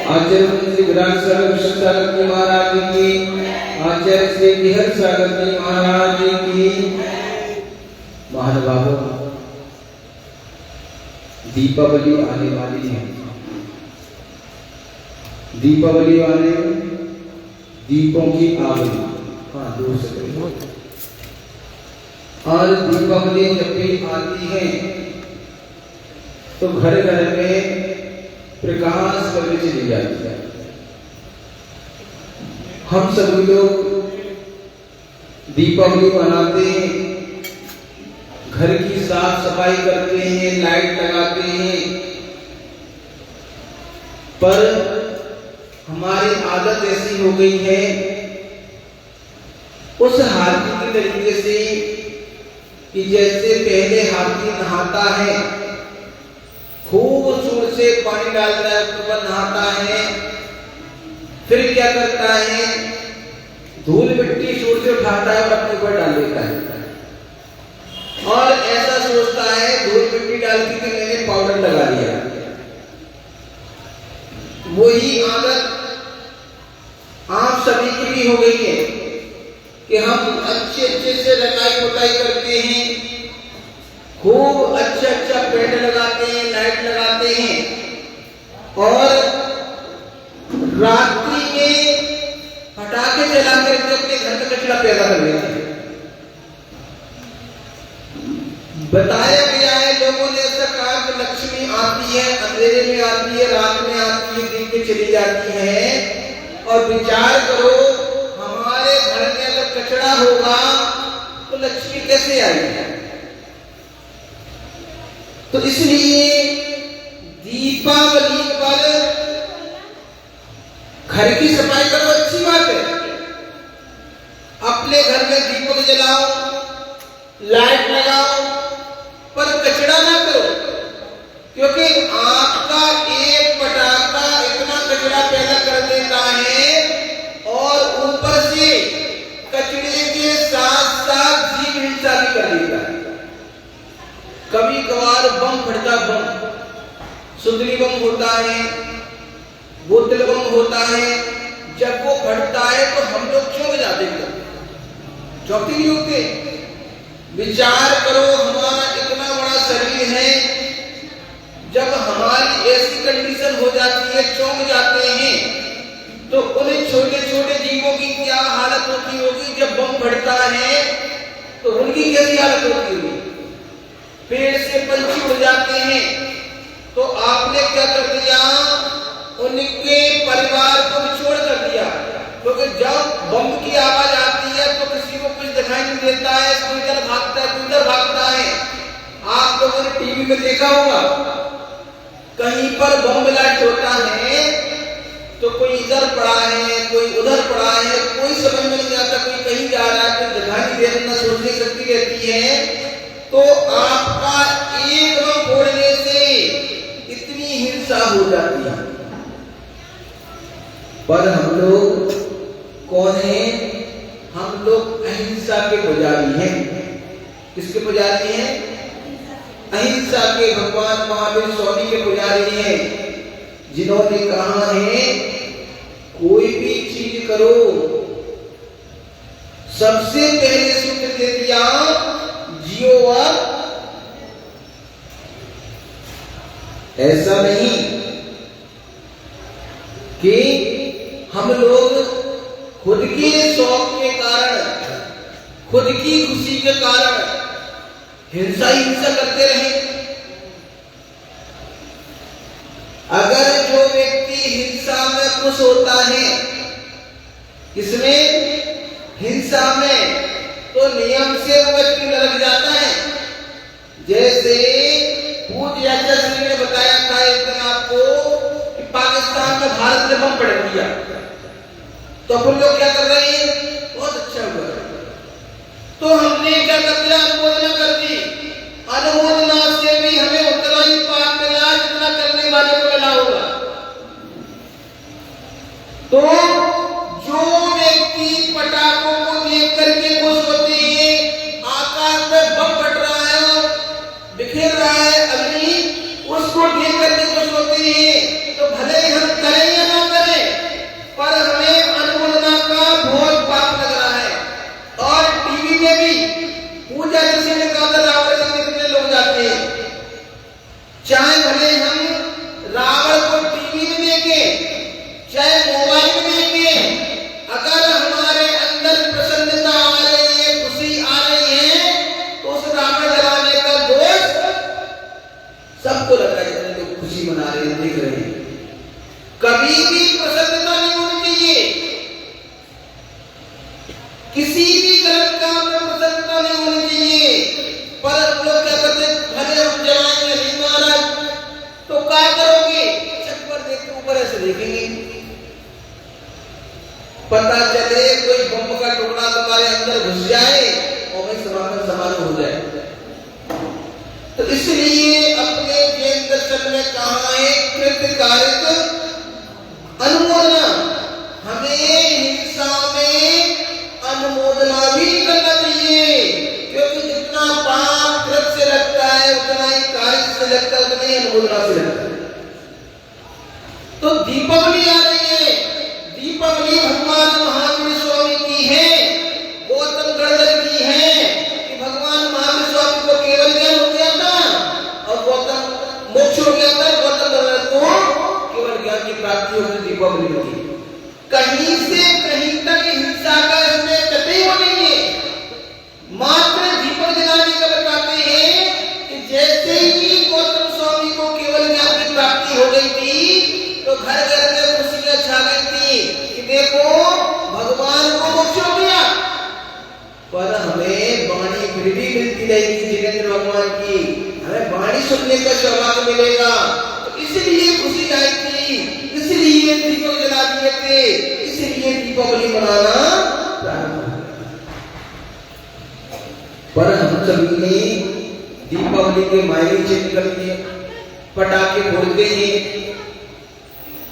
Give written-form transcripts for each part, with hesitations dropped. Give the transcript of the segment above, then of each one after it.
आचार्य श्री विराट सागर सागर जी महाराज की, आचार्य श्री बिहर सागर जी महाराज की। महानुभावों, दीपावली आने वाली है। दीपावली वाले दीपों की आवली, हाँ दूर से, और दीपावली जब भी आती है तो घर घर में प्रकाश करके चली जाती है। हम सभी लोग दीपावली मनाते हैं, घर की साफ सफाई करते हैं, लाइट लगाते हैं, पर हमारी आदत ऐसी हो गई है उस हाथी के तरीके से कि जैसे पहले हाथी नहाता है, खूब जोर से पानी डालता है, उसके ऊपर नहाता है, फिर क्या करता है, धूल मिट्टी जोर से उठाता है और अपने ऊपर डाल देता है, और ऐसा सोचता है धूल मिट्टी डाल के कि मैंने पाउडर लगा लिया। वही आदत आप सभी की भी हो गई है कि हम अच्छे अच्छे से रंगाई पुताई करते हैं, खूब अच्छा पेंट लगाते हैं, लाइट लगाते हैं, और रात्रि में पटाखे जला करके अपने घर का कचरा पैदा कर लेते हैं। बताया गया है, लोगों ने ऐसा कहा कि लक्ष्मी आती है, अंधेरे में आती है, रात में आती है, दिन में चली जाती है। और विचार करो, हमारे घर में अगर कचरा होगा तो लक्ष्मी कैसे आएगी? तो इसलिए दीपावली पर घर की सफाई करो, अच्छी बात है, अपने घर में दीपक जलाओ, लाइट लगाओ, पर कचरा ना करो, क्योंकि आपका एक पटाखा इतना कचरा पैदा कर देता है और ऊपर से कचरे के साथ साथ जीव हिंसा भी कर देता है। कभी कभार बम फटता, बम सुंदरी बम होता है, बोतल बम होता है, जब वो फटता है तो हम लोग चौंक जाते हैं, चौंकते नहीं होते? विचार करो, हमारा इतना बड़ा शरीर है, जब हमारी ऐसी कंडीशन हो जाती है, चौंक जाते हैं, तो उन्हें छोटे छोटे जीवों की क्या हालत होती होगी? जब बम फटता है तो उनकी कैसी हालत होती होगी? पेड़ से पंछी उड़ जाते हैं, तो आपने क्या कर दिया? उनके परिवार को निचोड़ कर दिया, क्योंकि जब बम की आवाज आती है तो किसी को कुछ दिखाई नहीं देता है, कोई इधर भागता है, कोई उधर भागता है। आप लोगों ने टीवी में देखा होगा, कहीं पर बम ब्लास्ट होता है तो कोई इधर पड़ा है, कोई उधर पड़ा है, कोई समझ में नहीं आता, कोई कहीं जा रहा है, कोई दिखाई नहीं दे रहा, सोचने शक्ति रहती है। तो आपका एक बम फोड़ने से इतनी हिंसा हो जाती है। पर हम लोग कौन है? हम लोग अहिंसा के पुजारी हैं। किसके पुजारी हैं? अहिंसा के भगवान महावीर स्वामी के पुजारी हैं, जिन्होंने कहा है कोई भी चीज करो, सबसे पहले सूत्र दे दिया, जियो और ऐसा नहीं कि हम लोग खुद के शौक के कारण, खुद की खुशी के कारण हिंसा ही हिंसा करते रहे। अगर जो व्यक्ति हिंसा में खुश होता है, इसमें हिंसा में, तो नियम से वो व्यक्ति लग जाता है। जैसे पूज्य आचार्य श्री ने बताया था एक दिन आपको कि पाकिस्तान में भारत ने बम पड़ दिया, तो अपन लोग क्या कर रहे हैं? बहुत अच्छा हुआ, तो हमने क्या कर दिया? अनुमोदना कर दी। अनुमोदना से भी हमें उतना ही पाप मिला जितना करने वाले को मिला होगा। तो जो व्यक्ति पटाखों को देख करके खुश होते हैं, आकाश में बम फट रहा है, बिखेर रहा है अग्नि, उसको देख करके खुश होते हैं, तो भले ही हम करें या ना से देखेंगे, पता चले कोई बम का टुकड़ा तुम्हारे अंदर घुस जाए और वही समापन समारोह हो जाए। तो इसलिए अपने जैन दर्शन में कहा है कृतकारिक अनुमोदना, हमें हिंसा में अनुमोदना भी करना चाहिए, क्योंकि जितना पाप कृत से लगता है उतना ही कार्य से लगता है, उतना ही अनुमोदना से लगता है। तो दीपावली आ रही है, दीपावली भगवान महावीर स्वामी की है, गौतम गणधर की है कि भगवान महावीर स्वामी को केवल ज्ञान हो गया था और गौतम मोक्ष हो गया था, गौतम गणधर को केवल ज्ञान की प्राप्ति हो गई दीपावली होती। कहीं से कहीं तक हिंसा का इसमें कतई वो नहीं है, मात्र दीपक जलाने का बताते हैं कि जैसे ही गौतम स्वामी को केवल ज्ञान की प्राप्ति हो गई थी तो घर घर में खुशियां छा गई थी कि देखो भगवान को मोक्ष हो गया। पर हमें वाणी फिर भी मिलती रहेगी जिनेंद्र भगवान की, हमें वाणी सुनने का सौभाग्य मिलेगा। तो इसलिए खुशी आई थी, इसलिए दीपक जला दिए थे, इसलिए दीपावली मनाना प्रारंभ। पर हम सभी ने दीपावली के मायने चेंज कर दिए, पटाखे फोड़ते हैं,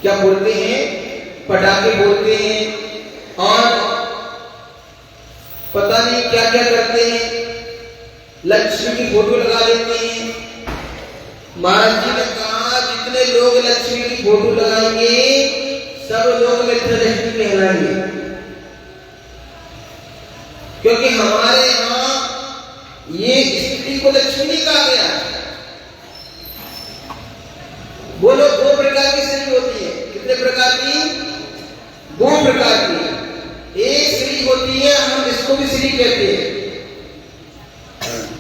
क्या बोलते हैं, पटाखे बोलते हैं और पता नहीं क्या क्या करते हैं, लक्ष्मी की फोटो लगा देते हैं। महाराज जी ने कहा जितने लोग लक्ष्मी की फोटो लगाएंगे सब लोग मित्र दृष्टि कहलाएंगे, क्योंकि हमारे यहाँ ये स्त्री को लक्ष्मी कहा गया। बोलो दो प्रकार की स्त्री होती है, कितने प्रकार की, दो प्रकार की। एक स्त्री होती है, हम इसको भी स्त्री कहते हैं,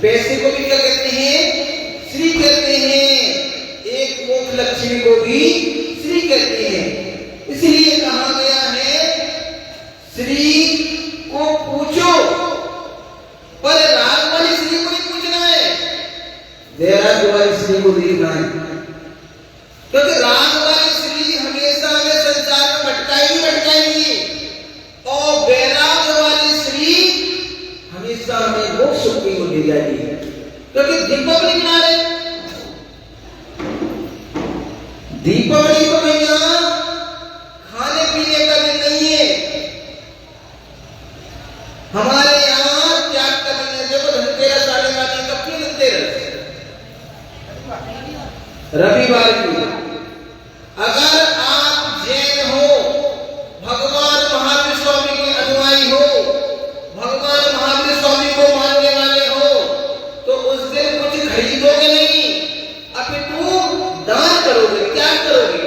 पैसे को भी क्या कहते हैं, स्त्री कहते हैं, एक मोक्ष लक्ष्मी को भी स्त्री कहते हैं। इसलिए कहा गया है स्त्री को पूछो, पर राग वाली स्त्री को नहीं पूछना है, देहरादून वाली स्त्री को देखना है, क्योंकि राग वाली स्त्री हमेशा हमें संसार में भटकाएगी और वैराग वाली स्त्री हमेशा हमें मोक्ष की ओर ले जाएगी। क्योंकि दीपावली मना रहे, दीपावली को भैया खाने पीने का दिन नहीं है, हमारे यहाँ त्याग का दिन है। देखो धनतेरस आने वाली, कब की धनतेरस, रविवार की। अगर आप जैन हो, भगवान महावीर स्वामी के अनुयायी हो, भगवान महावीर स्वामी को मानने वाले हो, तो उस दिन कुछ खरीदोगे नहीं, अपितु दान करोगे। क्या करोगे,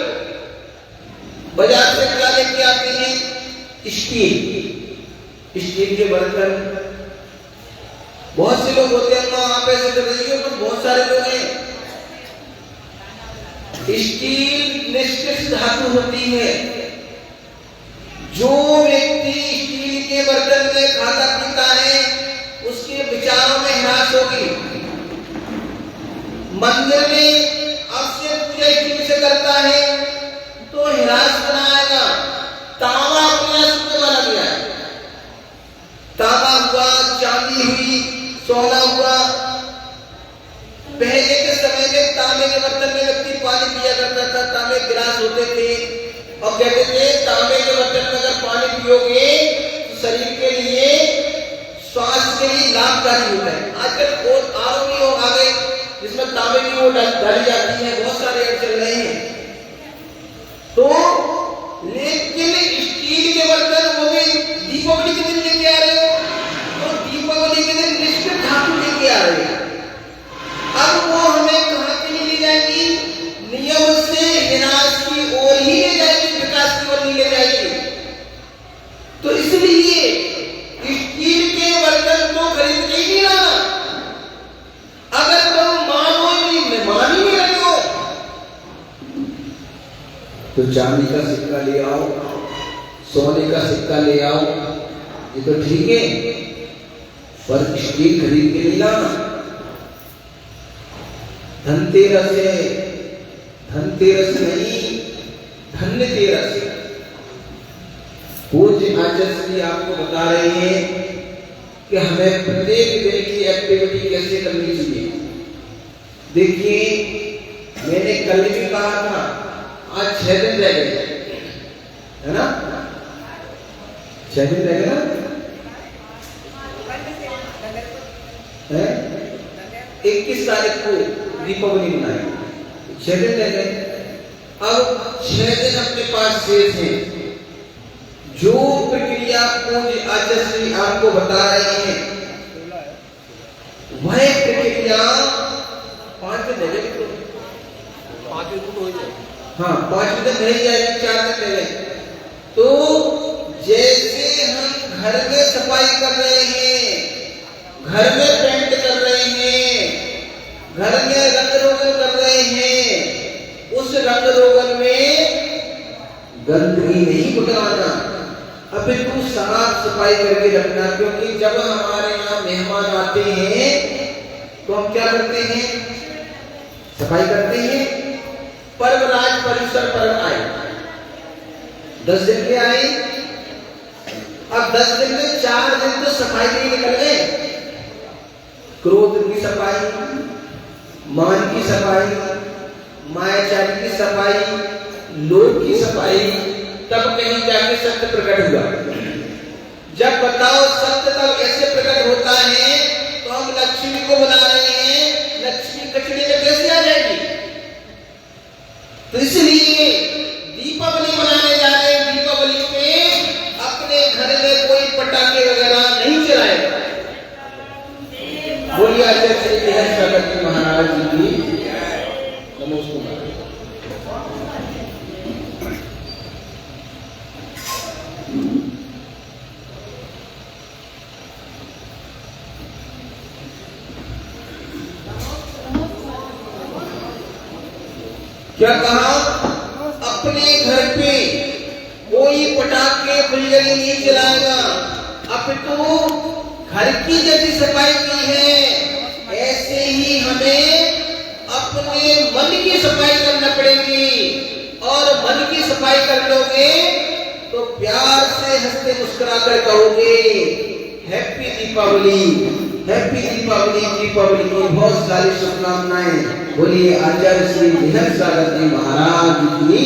बाजार से क्या लेके आते हैं, स्टील, स्टील के बर्तन। बहुत से लोग होते हैं, आप ऐसे तो नहीं हो, पर बहुत सारे लोग हैं। स्टील निष्कृष्ट धातु होती है, जो व्यक्ति स्टील के बर्तन में खाता पीता है उसके विचारों में ह्रास होगी। मंदिर में अवश्य पूजा स्टील से करता है तो ह्रास बनाएगा। तांबा अपने शुद्ध माना गया है, तांबा हुआ, चांदी हुई, सोना हुआ। पहले के समय में तांबे के बर्तन में व्यक्ति पानी पिया करता था, तांबे गिलास होते थे और कहते थे तांबे के बर्तन में अगर पानी पियोगे तो शरीर के लिए, स्वास्थ्य के लिए लाभकारी होता है। आजकल बहुत आरोग्य आ गए जिसमें तांबे की वो डाली जाती है, बहुत सारे ऐड चल रहे हैं। तो लेकिन स्टील के बर्तन वो भी दीपावली के दिन लेके आ रहे हो, तो दीपावली के दिन निष्कृत धातु लेके आ रहे हो। अब वो हमें कहां के लिए ले जाएगी, नियम से विनाश की ओर ही ले जाएगी, विकास की ओर नहीं ले जाएगी। तो इसलिए स्टील के बर्तन को खरीद के ही नहीं लाना। अगर तुम मानो नहीं, मान ही नहीं रहे हो, तो चांदी का सिक्का ले आओ, सोने का सिक्का ले आओ, ये तो ठीक है, पर स्टील खरीद के नहीं लाना। धनतेरस है, धनतेरस नहीं, धन्य तेरस। पूज्य आचार्य श्री आपको बता रहे हैं कि हमें प्रत्येक दिन की एक्टिविटी कैसे करनी चाहिए। देखिए, मैंने कल भी कहा था, आज 6 दिन रह गए, है ना? 6 दिन रह गए ना? 21 तारीख को दीपावली मनाएंगे, 6 दिन रह गए। अब 6 दिन अपने पास शेष हैं। जो प्रक्रिया पूज्य आचार्य श्री आपको बता रहे हैं, वह प्रक्रिया 5 दिन रह गए, 5 दिन हो जाए। हाँ, 5 दिन नहीं जाएगी, 4 दिन रह गए। तो जैसे हम घर में सफाई कर रहे हैं, घर में पेंट कर रहे हैं, घर में रंग रोगन कर रहे हैं, उस रंग रोगन में गंदगी नहीं उठाना, अपितु साफ सफाई करके रखना। क्योंकि जब हमारे यहाँ मेहमान आते हैं तो हम क्या करते हैं? सफाई करते हैं। पर्वराज परिसर पर्व आए, 10 दिन के आए। अब 10 दिन में 4 दिन तो सफाई नहीं निकल गए। क्रोध की सफाई, मान की सफाई, मायाचारी की सफाई, लोभ की सफाई, तब कहीं जाके सत्य प्रकट हुआ। जब बताओ सत्य तब ऐसे प्रकट होता है तो हम लक्ष्मी को बुला रहे हैं, लक्ष्मी कचड़े में कैसे आ जाएगी? तो इसलिए दीपावली मनाने जा रहे हैं। दीपावली पे अपने घर में कोई पटाखे वगैरह नहीं चलाएगा। बोलिए आचार्य श्री महाराज जी की नमस्कार। क्या कहा? अपने घर पे कोई पटाखे फुलझड़ी नहीं जलाएगा, अपितु घर की जैसी सफाई की है ऐसे ही हमें अपने मन की सफाई करना पड़ेगी। और मन की सफाई कर लोगे तो प्यार से हंसते मुस्कुरा कर कहोगे हैप्पी दीपावली, हैप्पी दीपावली। दीपावली की बहुत सारी शुभकामनाएं। बोलिए आचार्य श्री निहर सागर जी महाराज की